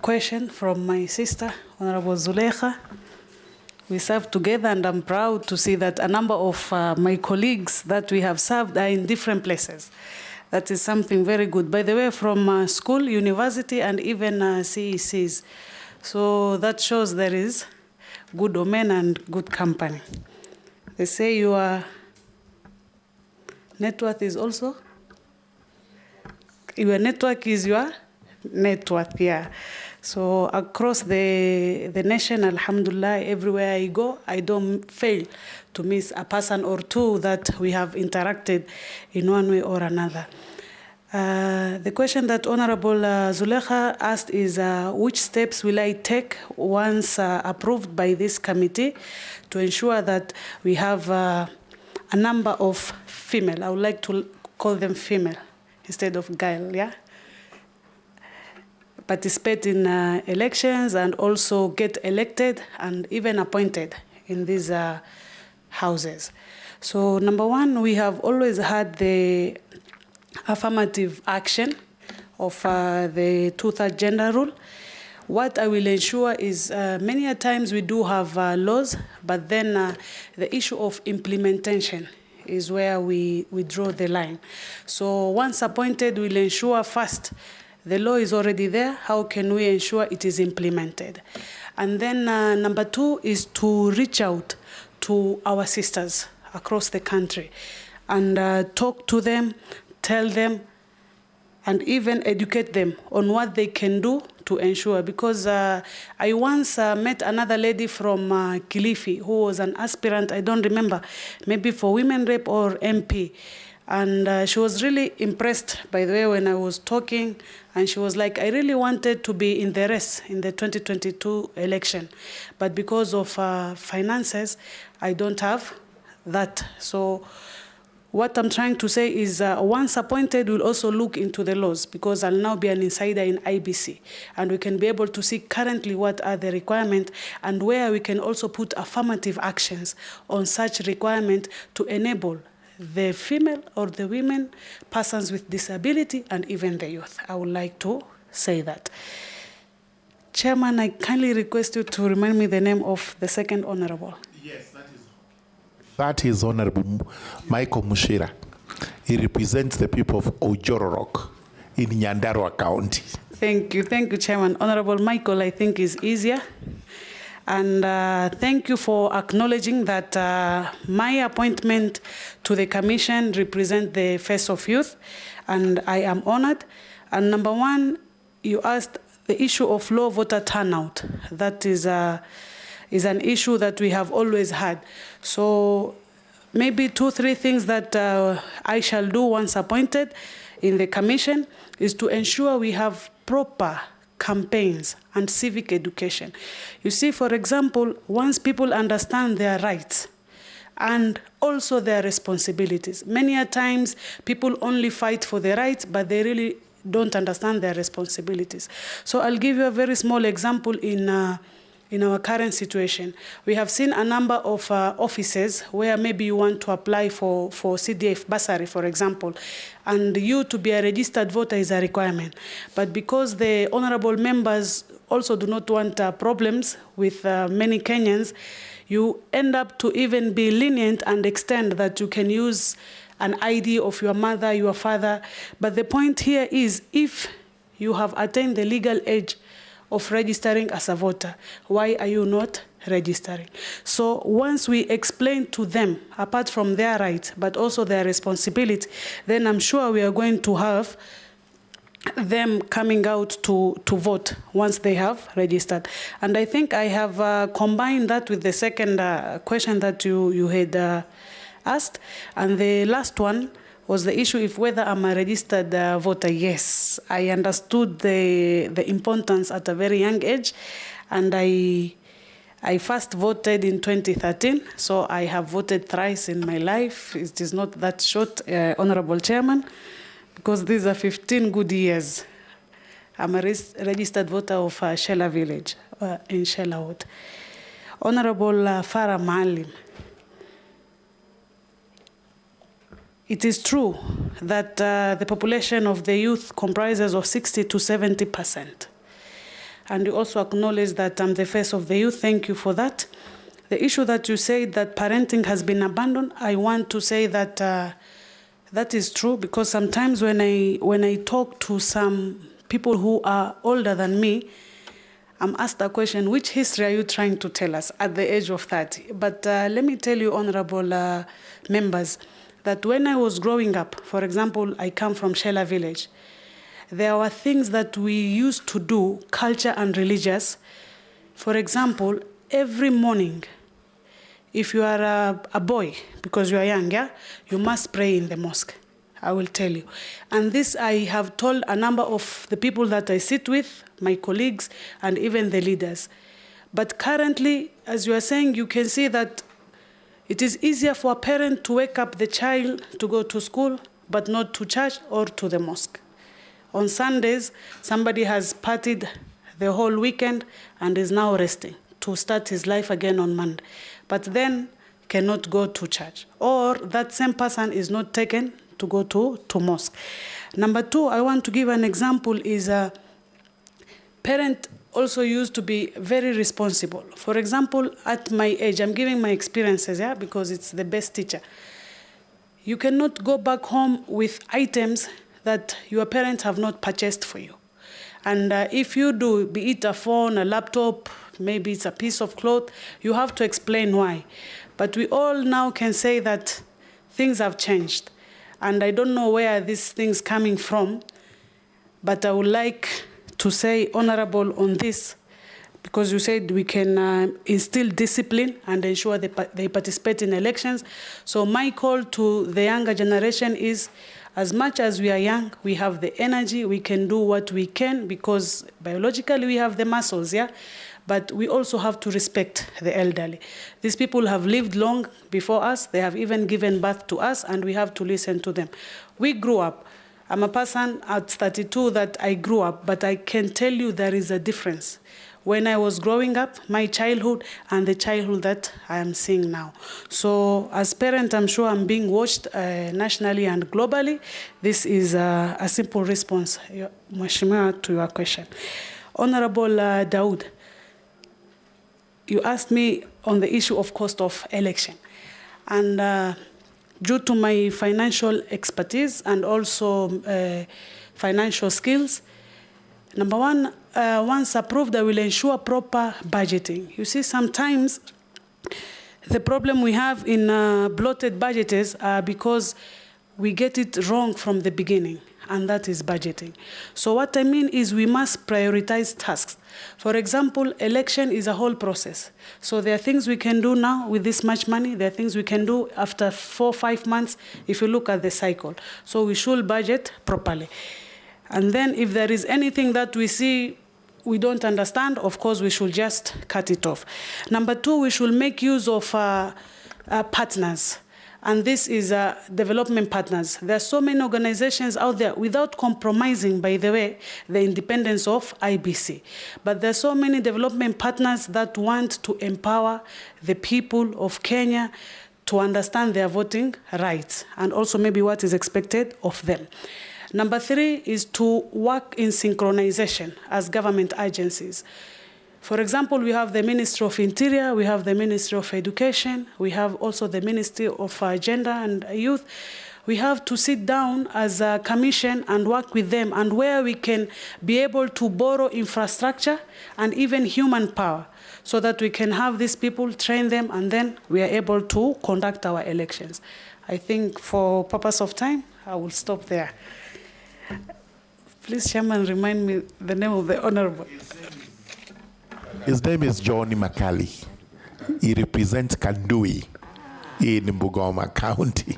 Question from my sister, Honorable Zulekha. We served together, and I'm proud to see that a number of my colleagues that we have served are in different places. That is something very good. By the way, from school, university, and even CECs. So that shows there is good omen and good company. They say your net worth is also? Your network is your net worth, yeah. So across the nation, alhamdulillah, everywhere I go, I don't fail to miss a person or two that we have interacted in one way or another. The question that Honorable Zulekha asked is, which steps will I take once approved by this committee to ensure that we have a number of female, I would like to call them female instead of girl, yeah? Participate in elections and also get elected and even appointed in these houses. So number one, we have always had the affirmative action of the 2/3 gender rule. What I will ensure is many a times we do have laws, but then the issue of implementation is where we draw the line. So once appointed, we'll ensure first the law is already there. How can we ensure it is implemented? And then number two is to reach out to our sisters across the country and talk to them, tell them, and even educate them on what they can do to ensure. Because I once met another lady from Kilifi who was an aspirant, I don't remember, maybe for women rep or MP. And she was really impressed, by the way, when I was talking. And she was like, I really wanted to be in the race in the 2022 election. But because of finances, I don't have that. So what I'm trying to say is once appointed, we'll also look into the laws, because I'll now be an insider in IBC. And we can be able to see currently what are the requirements and where we can also put affirmative actions on such requirement to enable the female or the women, persons with disability, and even the youth. I would like to say that. Chairman, I kindly request you to remind me the name of the second honorable. Yes, that is Honorable Michael Mushira. He represents the people of Ojororok in Nyandarua County. Thank you, Chairman. Honorable Michael, I think, is easier. And thank you for acknowledging that my appointment to the commission represents the face of youth, and I am honored. And number one, you asked the issue of low voter turnout. That is an issue that we have always had. So maybe 2-3 things that I shall do once appointed in the commission is to ensure we have proper campaigns and civic education. You see, for example, once people understand their rights and also their responsibilities, many a times people only fight for their rights, but they really don't understand their responsibilities. So I'll give you a very small example in our current situation. We have seen a number of offices where maybe you want to apply for CDF bursary, for example, and you to be a registered voter is a requirement. But because the honorable members also do not want problems with many Kenyans, you end up to even be lenient and extend that you can use an ID of your mother, your father. But the point here is, if you have attained the legal age of registering as a voter, why are you not registering? So once we explain to them, apart from their rights, but also their responsibility, then I'm sure we are going to have them coming out to vote once they have registered. And I think I have combined that with the second question that you had asked. And the last one was the issue if whether I'm a registered voter. Yes, I understood the importance at a very young age, and I first voted in 2013, so I have voted thrice in my life. It is not that short, Honorable Chairman, because these are 15 good years. I'm a registered voter of Shela Village in Shela Ward. Honorable Farah Maalim, it is true that the population of the youth comprises of 60 to 70%. And you also acknowledge that I'm the face of the youth. Thank you for that. The issue that you say that parenting has been abandoned, I want to say that that is true, because sometimes when I talk to some people who are older than me, I'm asked the question, which history are you trying to tell us at the age of 30? But let me tell you, honorable members, that when I was growing up, for example, I come from Shela village, there were things that we used to do, culture and religious. For example, every morning, if you are a boy, because you are young, yeah, you must pray in the mosque. I will tell you. And this I have told a number of the people that I sit with, my colleagues, and even the leaders. But currently, as you are saying, you can see that it is easier for a parent to wake up the child to go to school, but not to church or to the mosque. On Sundays, somebody has partied the whole weekend and is now resting to start his life again on Monday, but then cannot go to church. Or that same person is not taken to go to mosque. Number two, I want to give an example is a parent also used to be very responsible. For example, at my age, I'm giving my experiences, yeah, because it's the best teacher. You cannot go back home with items that your parents have not purchased for you. And if you do, be it a phone, a laptop, maybe it's a piece of cloth, you have to explain why. But we all now can say that things have changed. And I don't know where these things coming from, but I would like to say honorable on this, because you said we can instill discipline and ensure they participate in elections. So my call to the younger generation is, as much as we are young, we have the energy, we can do what we can, because biologically we have the muscles, yeah? But we also have to respect the elderly. These people have lived long before us, they have even given birth to us, and we have to listen to them. We grew up. I'm a person at 32 that I grew up, but I can tell you there is a difference. When I was growing up, my childhood and the childhood that I am seeing now. So as parent, I'm sure I'm being watched nationally and globally. This is a simple response, Mheshimiwa, to your question. Honorable Daud, you asked me on the issue of cost of election. And due to my financial expertise and also financial skills, number one, once approved, I will ensure proper budgeting. You see, sometimes the problem we have in bloated budgets are because we get it wrong from the beginning, and that is budgeting. So what I mean is we must prioritize tasks. For example, election is a whole process. So there are things we can do now with this much money. There are things we can do after 4 or 5 months if you look at the cycle. So we should budget properly. And then if there is anything that we see we don't understand, of course, we should just cut it off. Number two, we should make use of partners. And this is development partners. There are so many organizations out there without compromising, by the way, the independence of IBC. But there are so many development partners that want to empower the people of Kenya to understand their voting rights and also maybe what is expected of them. Number three is to work in synchronization as government agencies. For example, we have the Ministry of Interior, we have the Ministry of Education, we have also the Ministry of Gender and Youth. We have to sit down as a commission and work with them, and where we can be able to borrow infrastructure and even human power so that we can have these people, train them, and then we are able to conduct our elections. I think for purpose of time, I will stop there. Please, Chairman, remind me the name of the Honorable. His name is Johnny Makali. He represents Kandui in Bungoma County.